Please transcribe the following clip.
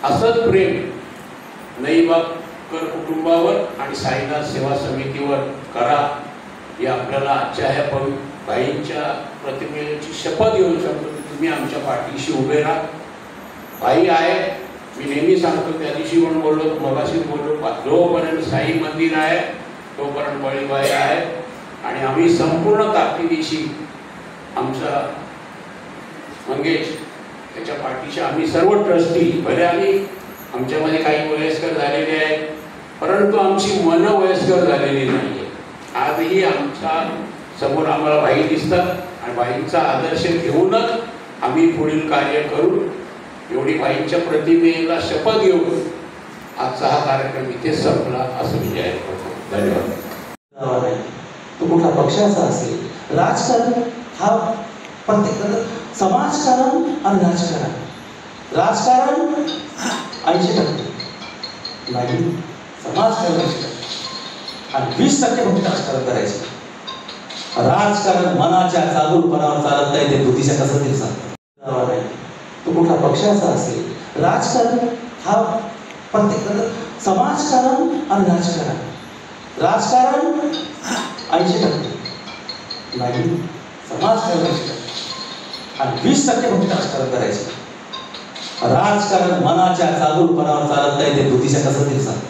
असंच प्रेम नईबाकर कुटुंबावर आणि साईनाथ सेवा समितीवर करा, ही आपल्याला आजच्या ह्या भाईंच्या प्रतिमेची शपथ घेऊन सांगतो की तुम्ही आमच्या पाठीशी उभे राहा. भाई आहे, मी नेहमी सांगतो, त्या दिवशी पण बोललो, मगाशी बोललो, जोपर्यंत साई मंदिर आहे तोपर्यंत बळीबाई आहे. आणि आम्ही संपूर्ण ताकदीशी आमचा मंगेश त्याच्या पाठीशी आम्ही सर्व ट्रस्टी, भले आम्ही आमच्यामध्ये काही वयस्कर झालेले आहेत, परंतु आमची मन वयस्कर झालेली नाही आहे. आजही आमच्या समोर आम्हाला भाई दिसतात आणि भाईंचा आदर्श घेऊनच आम्ही पुढील कार्य करू. एवढी भाईंच्या प्रतिमेला शपथ घेऊन आजचा हा कार्यक्रम इथे संपला असं मी जाहीर करतो. धन्यवाद. तो कुठला पक्षाचा असेल, राजकारण हा प्रत्येक समाजकारण आणि राजकारण, राजकारण 80% नाही, समाजकारण 80% आणि 20% फक्त राजकारण करायचं. राजकारण मनाच्या चालूपणावर चालत नाही, ते बुद्धीच्या कसं ते सांगतात. तो कुठला पक्षाचा असेल, राजकारण हा प्रत्येक समाजकारण आणि राजकारण, राजकारण 80% नाही, समाजकारण 80% आणि 20% फक्त राजकारण करायचं. राजकारण मनाच्या चालूपणावर चालत नाही, ते बुद्धीच्या कसं ते सांगतात.